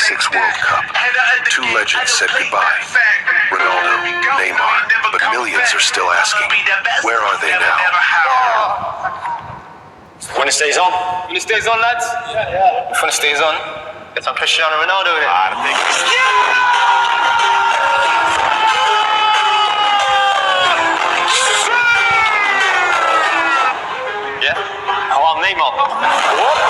'96 World Cup. Two legends said goodbye. Ronaldo, Neymar, but millions are still asking, where are they now? When it stays on? When it stays on, lads? Yeah. When it stays on, get some Cristiano Ronaldo here. Yeah? I want Neymar. What?